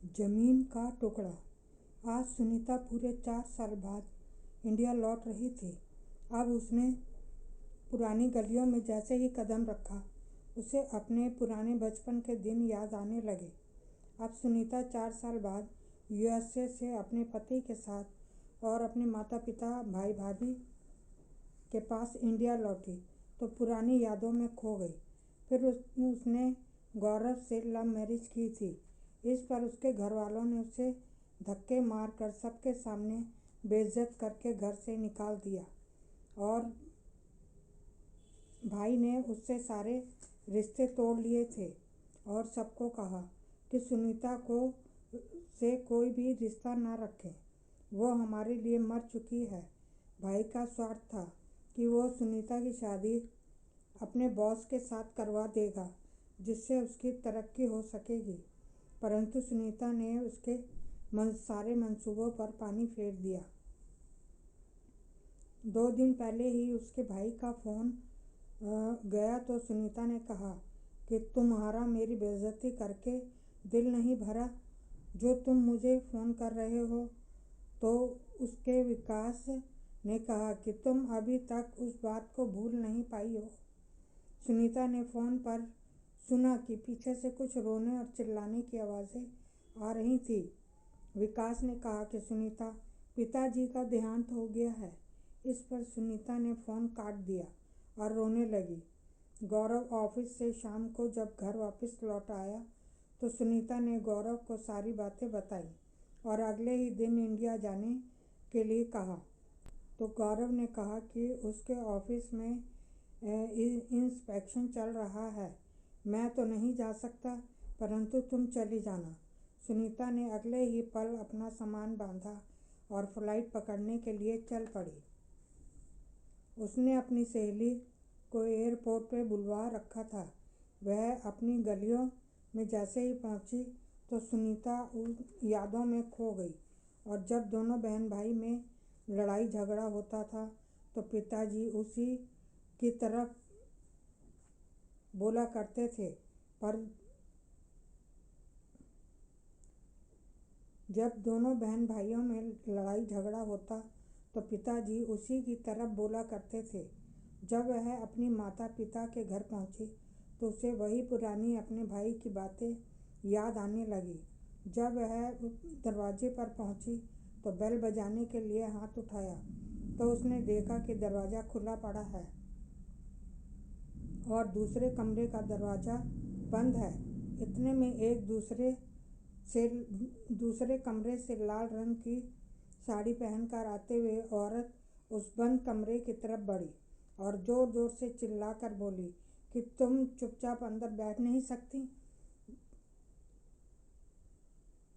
जमीन का टुकड़ा। आज सुनीता पूरे 4 साल बाद इंडिया लौट रही थी। अब उसने पुरानी गलियों में जैसे ही कदम रखा, उसे अपने पुराने बचपन के दिन याद आने लगे। अब सुनीता 4 साल बाद यूएसए से अपने पति के साथ और अपने माता पिता, भाई भाभी के पास इंडिया लौटी तो पुरानी यादों में खो गई। फिर उसने गौरव से लव मैरिज की थी। इस पर उसके घर वालों ने उसे धक्के मारकर सबके सामने बेइज्जत करके घर से निकाल दिया और भाई ने उससे सारे रिश्ते तोड़ लिए थे और सबको कहा कि सुनीता को से कोई भी रिश्ता ना रखें, वो हमारे लिए मर चुकी है। भाई का स्वार्थ था कि वो सुनीता की शादी अपने बॉस के साथ करवा देगा, जिससे उसकी तरक्की हो सकेगी। परंतु सुनीता ने उसके सारे मंसूबों पर पानी फेर दिया। 2 दिन पहले ही उसके भाई का फ़ोन गया तो सुनीता ने कहा कि तुम्हारा मेरी बेइज्जती करके दिल नहीं भरा जो तुम मुझे फ़ोन कर रहे हो। तो उसके विकास ने कहा कि तुम अभी तक उस बात को भूल नहीं पाई हो। सुनीता ने फ़ोन पर सुना कि पीछे से कुछ रोने और चिल्लाने की आवाज़ें आ रही थी। विकास ने कहा कि सुनीता, पिताजी का देहांत हो गया है। इस पर सुनीता ने फ़ोन काट दिया और रोने लगी। गौरव ऑफिस से शाम को जब घर वापस लौट आया तो सुनीता ने गौरव को सारी बातें बताई और अगले ही दिन इंडिया जाने के लिए कहा। तो गौरव ने कहा कि उसके ऑफिस में इंस्पेक्शन चल रहा है, मैं तो नहीं जा सकता, परंतु तुम चली जाना। सुनीता ने अगले ही पल अपना सामान बांधा और फ्लाइट पकड़ने के लिए चल पड़ी। उसने अपनी सहेली को एयरपोर्ट पे बुलवा रखा था। वह अपनी गलियों में जैसे ही पहुंची तो सुनीता उन यादों में खो गई और जब दोनों बहन भाई में लड़ाई झगड़ा होता था तो पिताजी उसी की तरफ बोला करते थे, पर जब दोनों बहन भाइयों में लड़ाई झगड़ा होता तो पिताजी उसी की तरफ बोला करते थे। जब वह अपनी माता पिता के घर पहुंची तो उसे वही पुरानी अपने भाई की बातें याद आने लगी। जब वह दरवाजे पर पहुंची तो बेल बजाने के लिए हाथ उठाया तो उसने देखा कि दरवाज़ा खुला पड़ा है और दूसरे कमरे का दरवाज़ा बंद है। इतने में एक दूसरे कमरे से लाल रंग की साड़ी पहनकर आते हुए औरत उस बंद कमरे की तरफ बढ़ी और ज़ोर ज़ोर से चिल्लाकर बोली कि तुम चुपचाप अंदर बैठ नहीं सकती।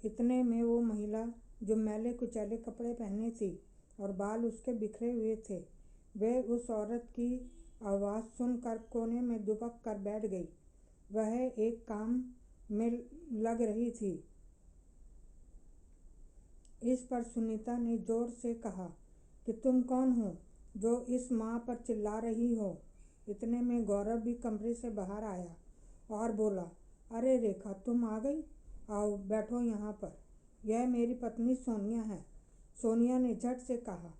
इतने में वो महिला, जो मैले कुचैले कपड़े पहने थी और बाल उसके बिखरे हुए थे, वह उस औरत की आवाज़ सुनकर कोने में दुबक कर बैठ गई। वह एक काम में लग रही थी। इस पर सुनीता ने जोर से कहा कि तुम कौन हो जो इस माँ पर चिल्ला रही हो। इतने में गौरव भी कमरे से बाहर आया और बोला, अरे रेखा, तुम आ गई, आओ बैठो यहाँ पर। यह मेरी पत्नी सोनिया है। सोनिया ने झट से कहा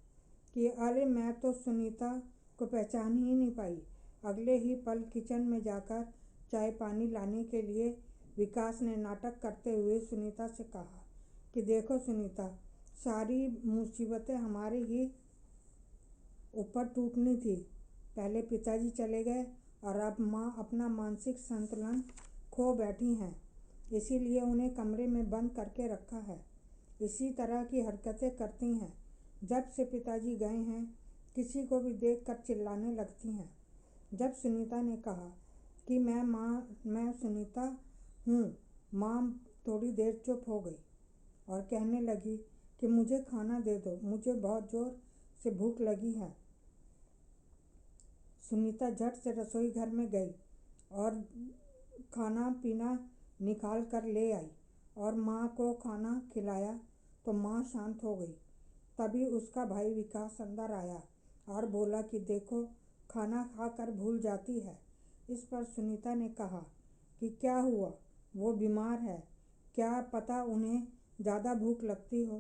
कि अरे मैं तो सुनीता को पहचान ही नहीं पाई। अगले ही पल किचन में जाकर चाय पानी लाने के लिए विकास ने नाटक करते हुए सुनीता से कहा कि देखो सुनीता, सारी मुसीबतें हमारे ही ऊपर टूटनी थी। पहले पिताजी चले गए और अब माँ अपना मानसिक संतुलन खो बैठी हैं, इसीलिए उन्हें कमरे में बंद करके रखा है। इसी तरह की हरकतें करती हैं। जब से पिताजी गए हैं किसी को भी देखकर चिल्लाने लगती हैं। जब सुनीता ने कहा कि मैं सुनीता हूँ, माँ थोड़ी देर चुप हो गई और कहने लगी कि मुझे खाना दे दो, मुझे बहुत ज़ोर से भूख लगी है। सुनीता झट से रसोई घर में गई और खाना पीना निकाल कर ले आई और माँ को खाना खिलाया तो माँ शांत हो गई। तभी उसका भाई विकास अंदर आया और बोला कि देखो, खाना खाकर भूल जाती है। इस पर सुनीता ने कहा कि क्या हुआ, वो बीमार है क्या पता उन्हें ज़्यादा भूख लगती हो।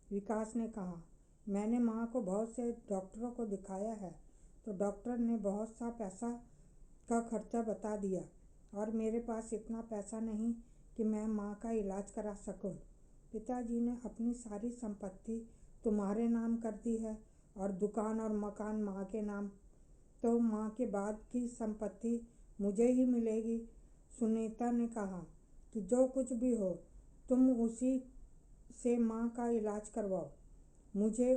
विकास ने कहा, मैंने माँ को बहुत से डॉक्टरों को दिखाया है तो डॉक्टर ने बहुत सा पैसा का खर्चा बता दिया और मेरे पास इतना पैसा नहीं कि मैं माँ का इलाज करा सकूं। पिताजी ने अपनी सारी संपत्ति तुम्हारे नाम कर दी है और दुकान और मकान माँ के नाम, तो माँ के बाद की संपत्ति मुझे ही मिलेगी। सुनीता ने कहा कि जो कुछ भी हो तुम उसी से माँ का इलाज करवाओ, मुझे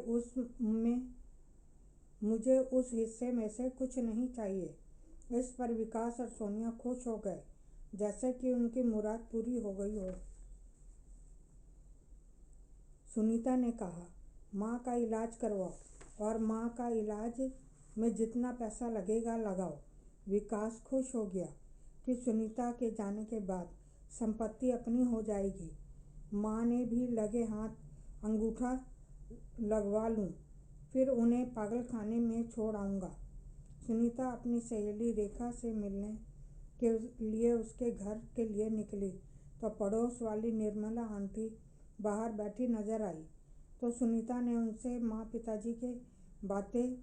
उस हिस्से में से कुछ नहीं चाहिए। इस पर विकास और सोनिया खुश हो गए, जैसे कि उनकी मुराद पूरी हो गई हो। सुनीता ने कहा, माँ का इलाज करवाओ और माँ का इलाज में जितना पैसा लगेगा लगाओ। विकास खुश हो गया कि सुनीता के जाने के बाद संपत्ति अपनी हो जाएगी। माँ ने भी लगे हाथ अंगूठा लगवा लूँ, फिर उन्हें पागलखाने में छोड़ आऊँगा। सुनीता अपनी सहेली रेखा से मिलने के लिए उसके घर के लिए निकली तो पड़ोस वाली निर्मला आंटी बाहर बैठी नजर आई। तो सुनीता ने उनसे माँ पिताजी के बातें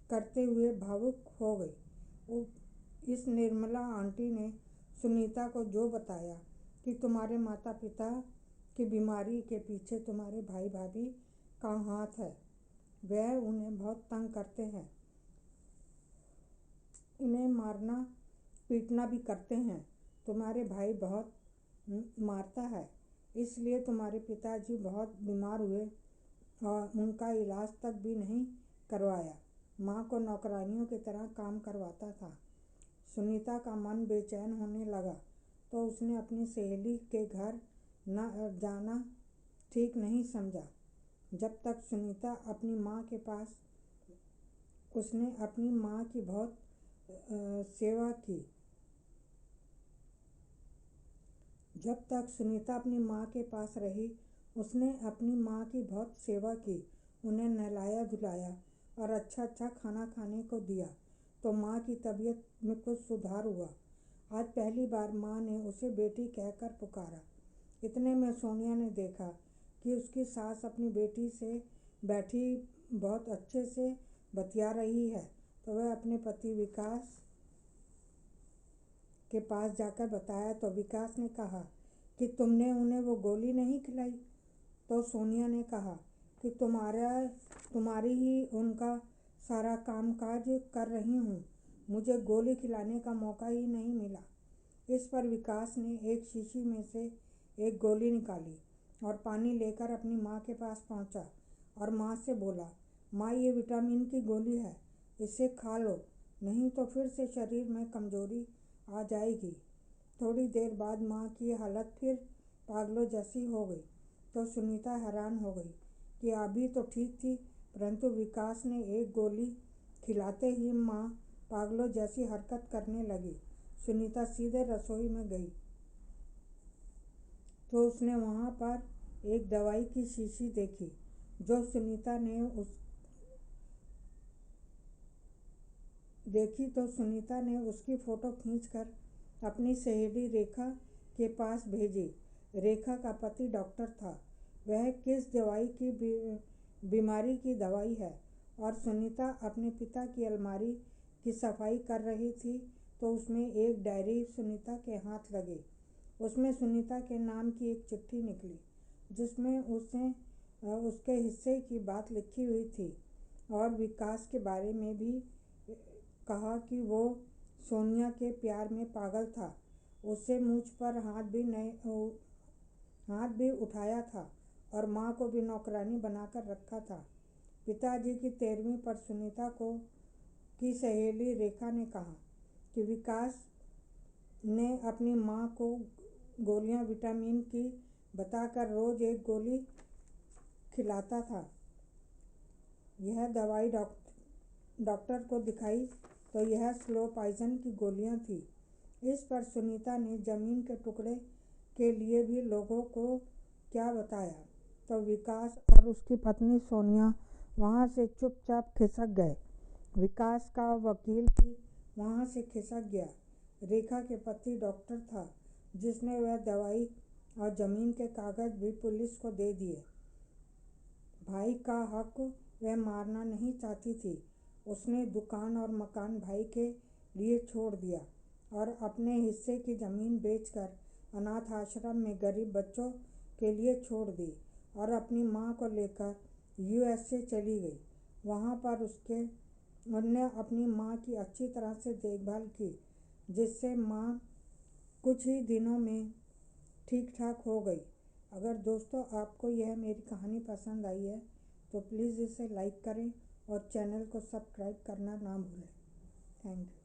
करते हुए भावुक हो गई। इस निर्मला आंटी ने सुनीता को जो बताया कि तुम्हारे माता पिता की बीमारी के पीछे तुम्हारे भाई भाभी का हाथ है, वह उन्हें बहुत तंग करते हैं, उन्हें मारना पीटना भी करते हैं। तुम्हारे भाई बहुत मारता है, इसलिए तुम्हारे पिताजी बहुत बीमार हुए और उनका इलाज तक भी नहीं करवाया। माँ को नौकरानियों की तरह काम करवाता था। सुनीता का मन बेचैन होने लगा तो उसने अपनी सहेली के घर न जाना ठीक नहीं समझा। जब तक सुनीता अपनी माँ के पास उसने अपनी माँ की बहुत सेवा की। जब तक सुनीता अपनी माँ के पास रही उसने अपनी माँ की बहुत सेवा की, उन्हें नहलाया धुलाया और अच्छा अच्छा खाना खाने को दिया तो माँ की तबीयत में कुछ सुधार हुआ। आज पहली बार माँ ने उसे बेटी कहकर पुकारा। इतने में सोनिया ने देखा कि उसकी सास अपनी बेटी से बैठी बहुत अच्छे से बतिया रही है, तो वह अपने पति विकास के पास जाकर बताया तो विकास ने कहा कि तुमने उन्हें वो गोली नहीं खिलाई। तो सोनिया ने कहा कि तुम्हारी ही उनका सारा कामकाज कर रही हूँ, मुझे गोली खिलाने का मौका ही नहीं मिला। इस पर विकास ने एक शीशी में से एक गोली निकाली और पानी लेकर अपनी माँ के पास पहुँचा और माँ से बोला, माँ ये विटामिन की गोली है, इसे खा लो, नहीं तो फिर से शरीर में कमजोरी आ जाएगी। थोड़ी देर बाद माँ की हालत फिर पागलों जैसी हो गई तो सुनीता हैरान हो गई कि अभी तो ठीक थी, परंतु विकास ने एक गोली खिलाते ही माँ पागलों जैसी हरकत करने लगी। सुनीता सीधे रसोई में गई तो उसने वहाँ पर एक दवाई की शीशी देखी जो सुनीता ने उसकी फ़ोटो खींचकर अपनी सहेली रेखा के पास भेजी। रेखा का पति डॉक्टर था। वह किस दवाई की बीमारी की दवाई है और सुनीता अपने पिता की अलमारी की सफाई कर रही थी तो उसमें एक डायरी सुनीता के हाथ लगी। उसमें सुनीता के नाम की एक चिट्ठी निकली जिसमें उसके हिस्से की बात लिखी हुई थी और विकास के बारे में भी कहा कि वो सोनिया के प्यार में पागल था, उससे मुझ पर हाथ भी उठाया था और माँ को भी नौकरानी बनाकर रखा था। पिताजी की 13वीं पर सुनीता की सहेली रेखा ने कहा कि विकास ने अपनी माँ को गोलियां विटामिन की बताकर रोज एक गोली खिलाता था। यह दवाई डॉक्टर को दिखाई तो यह स्लो पॉइजन की गोलियां थी। इस पर सुनीता ने जमीन के टुकड़े के लिए भी लोगों को क्या बताया तो विकास और उसकी पत्नी सोनिया वहाँ से चुपचाप खिसक गए। विकास का वकील भी वहाँ से खिसक गया। रेखा के पति डॉक्टर था जिसने वह दवाई और ज़मीन के कागज़ भी पुलिस को दे दिए। भाई का हक वह मारना नहीं चाहती थी। उसने दुकान और मकान भाई के लिए छोड़ दिया और अपने हिस्से की ज़मीन बेचकर अनाथ आश्रम में गरीब बच्चों के लिए छोड़ दी और अपनी माँ को लेकर यूएसए चली गई। वहाँ पर उनने अपनी माँ की अच्छी तरह से देखभाल की, जिससे माँ कुछ ही दिनों में ठीक ठाक हो गई। अगर दोस्तों आपको यह मेरी कहानी पसंद आई है तो प्लीज़ इसे लाइक करें और चैनल को सब्सक्राइब करना ना भूलें। Thank you.